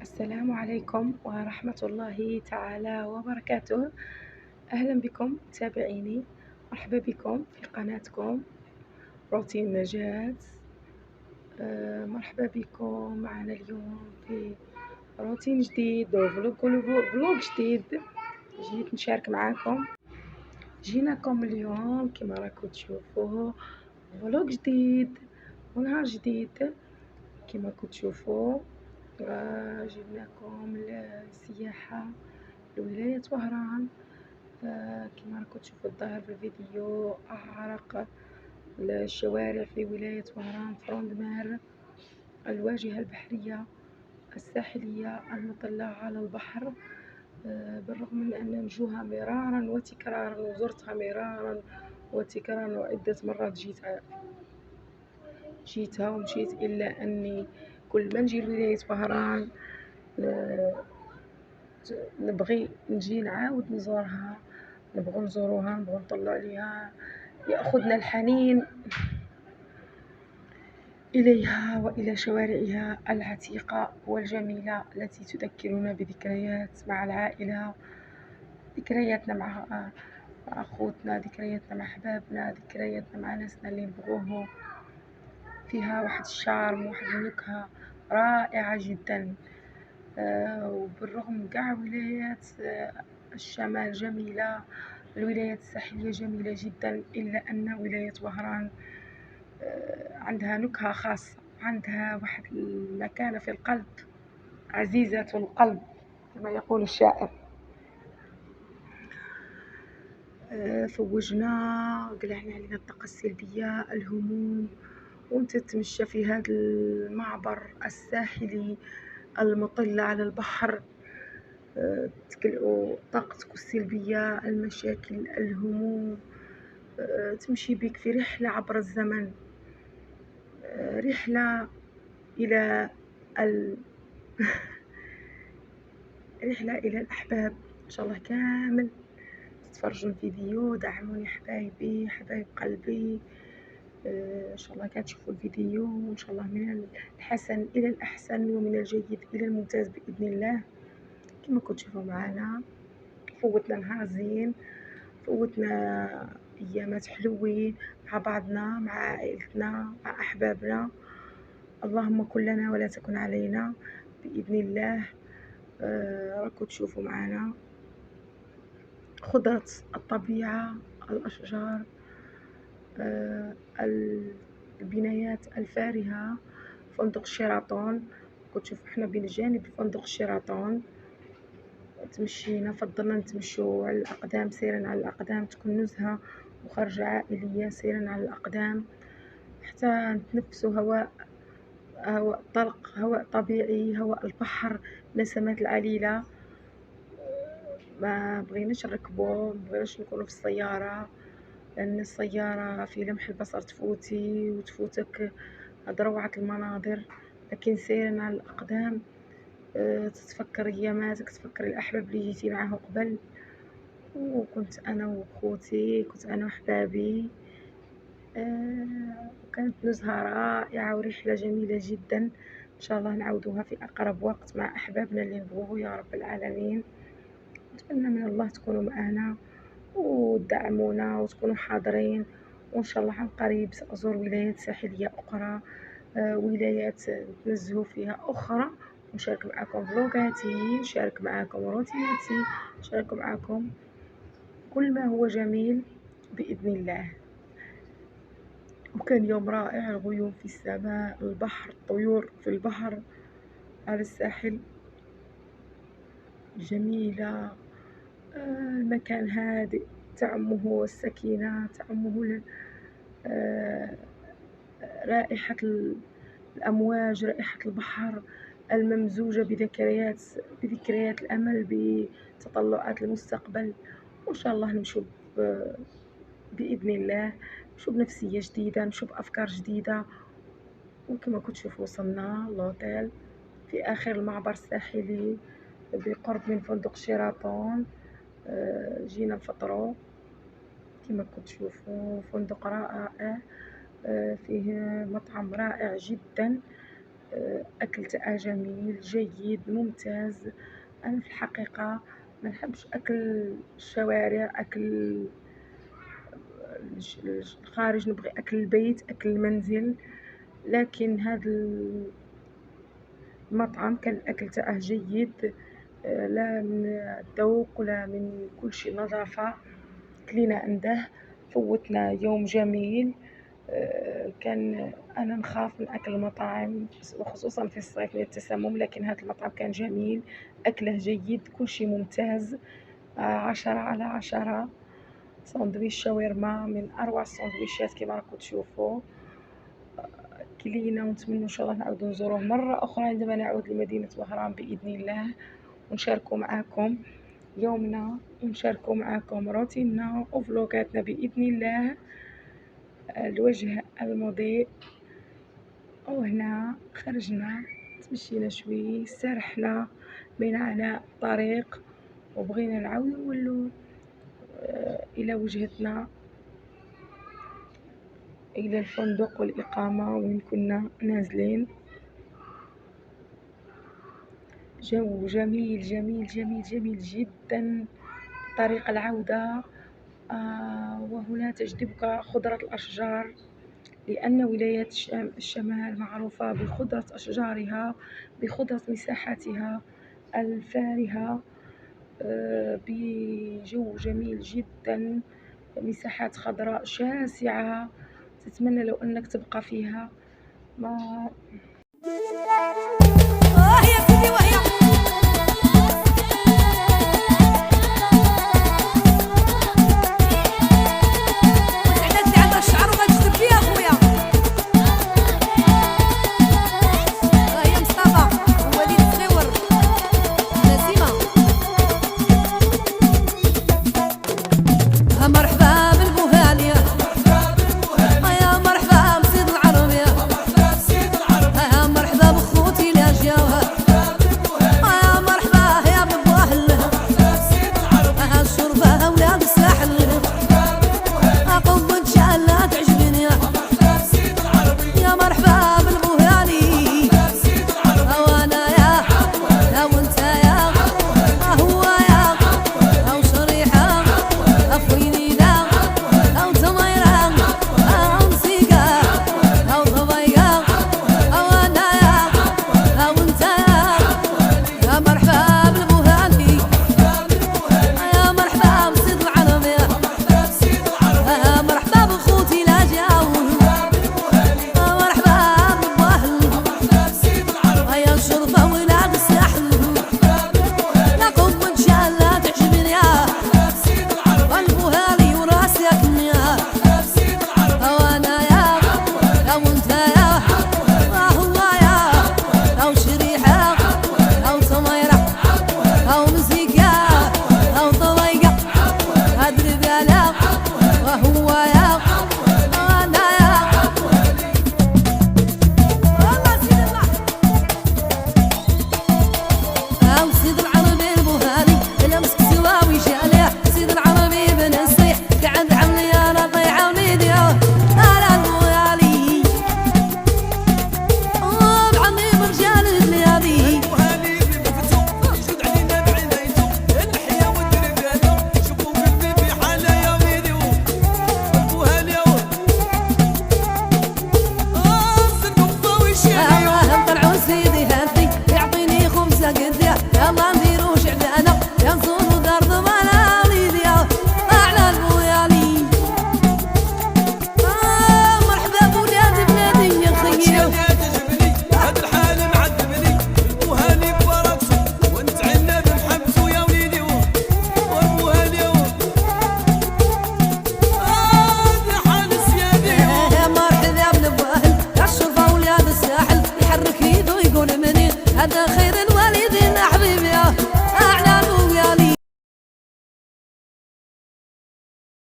السلام عليكم ورحمة الله تعالى وبركاته. أهلا بكم متابعيني، مرحبا بكم في قناتكم روتين نجاة. مرحبا بكم معنا اليوم في روتين جديد وفلوق جديد. جيت نشارك معاكم، جيناكم اليوم كما راكم تشوفوا فلوق جديد ونهار جديد. كما راكم تشوفوا جبناكم السياحة لولاية وهران. كما راكم تشوفوا الظاهر في الفيديو أعرق الشوارع في ولاية وهران فروند الواجهة البحرية الساحلية المطلة على البحر. بالرغم من أن نجوها مرارا وتكرارا وزرتها مرارا وتكرارا وعدة مرات جيتها ومشيت، إلا أني كل ما نجي لولاية وهران نبغي نجي نعاود نزورها، نبغي نزوروها، نبغي نطلع عليها، يأخذنا الحنين إليها وإلى شوارعها العتيقة والجميلة التي تذكرنا بذكريات مع العائلة، ذكرياتنا مع أخوتنا، ذكرياتنا مع أحبابنا، ذكرياتنا مع ناسنا اللي نبغوهم. فيها واحد الشارم وواحد النكهة رائعة جدا. وبالرغم من كاع ولايات الشمال جميلة، الولايات الساحلية جميلة جدا، إلا أن ولاية وهران عندها نكهة خاصة، عندها واحد المكانة في القلب، عزيزة القلب كما يقول الشاعر. فوجنا، قلعنا علينا الطاقة السلبية، الهموم، وانت تتمشى في هذا المعبر الساحلي المطل على البحر، تكلئوا طاقتك السلبية، المشاكل، الهموم، تمشي بك في رحلة عبر الزمن، رحلة إلى رحلة إلى الأحباب. إن شاء الله كامل تتفرجوا الفيديو، دعموني حبايبي حبايب قلبي. إن شاء الله كتشوفوا الفيديو، وإن شاء الله من الحسن إلى الأحسن ومن الجيد إلى الممتاز بإذن الله. كما كنتوا تشوفوا معنا، فوتنا نهار زين، فوتنا أيامات حلوين مع بعضنا، مع عائلتنا، مع أحبابنا. اللهم كن لنا ولا تكن علينا بإذن الله. راكم تشوفوا معنا خضرة الطبيعة، الأشجار، البنايات الفارهة، فندق شيراتون. كنت تشوف احنا بجانب فندق شيراتون، تمشينا، فضلنا نتمشوا على الأقدام، سيرا على الأقدام، تكون نزهة وخرجة عائلية سيرا على الأقدام، حتى نتنفسوا هواء طلق، هواء طبيعي، هواء البحر، نسمات العليلة. ما بغيناش نركبوا، ما بغيناش نكونوا في السيارة، لأن السيارة في لمح البصر تفوتي وتفوتك هاد روعة المناظر. لكن سيرا على الأقدام تتفكر أياماتك، تفكر الأحباب اللي جيتي معاه قبل، وكنت أنا وأخوتي، كنت أنا وأحبابي. وكانت نزهة رائعة ورحلة جميلة جدا. إن شاء الله نعودوها في أقرب وقت مع أحبابنا اللي نبغوه يا رب العالمين. نتمنى من الله تكونوا معنا وتدعمونا وتكونوا حاضرين، وإن شاء الله عن قريب سأزور ولايات ساحلية أخرى، ولايات نتنزهوا فيها أخرى، ونشارك معكم فلوقاتي، نشارك معكم روتيناتي، نشارك معكم كل ما هو جميل بإذن الله. وكان يوم رائع، الغيوم في السماء، البحر، الطيور في البحر على الساحل جميلة. المكان هادئ، تعمه السكينة، تعمه رائحة الأمواج، رائحة البحر الممزوجة بذكريات الأمل، بتطلعات المستقبل. وإن شاء الله نمشوا بإذن الله، نمشوا بنفسية جديدة، نمشوا بأفكار جديدة. وكما كنت تشوفوا وصلنا لوطيل في آخر المعبر الساحلي بقرب من فندق شيراتون. جينا نفطروا، كما كنت تشوفوا فندق رائع، فيه مطعم رائع جدا، أكل تاعها جميل جيد ممتاز. أنا في الحقيقة ما نحبش أكل الشوارع، أكل الخارج، نبغي أكل البيت، أكل المنزل. لكن هذا المطعم كان الأكل تاعه جيد، لا من الذوق ولا من كل شيء، نظافة. كلينا عنده، فوتنا يوم جميل. كان أنا نخاف من أكل المطاعم وخصوصا في الصيف من التسمم، لكن هذا المطعم كان جميل، أكله جيد، كل شيء ممتاز. 10/10. ساندويش شاورما من أروع الساندويشات كما راكم تشوفوا. كلينا ونتمنى إن شاء الله نعاودو نزوروه مرة أخرى عندما نعود لمدينة وهران بإذن الله، ونشاركوا معاكم يومنا ونشاركوا معاكم روتيننا وفلوقاتنا بإذن الله. الوجه المضيء، وهنا خرجنا تمشينا شوي، سرحنا بين عناء الطريق، وبغينا نعاود نولو إلى وجهتنا، إلى الفندق والإقامة وين كنا نازلين. جو جميل جميل جميل جميل جدا. طريق العودة وهنا تجذبك خضرة الأشجار، لأن ولاية الشمال معروفة بخضرة أشجارها، بخضرة مساحاتها الفارهة، بجو جميل جدا، مساحات خضراء شاسعة تتمنى لو أنك تبقى فيها. ما طلعوا سيدي هاتي يعطيني خمسة قد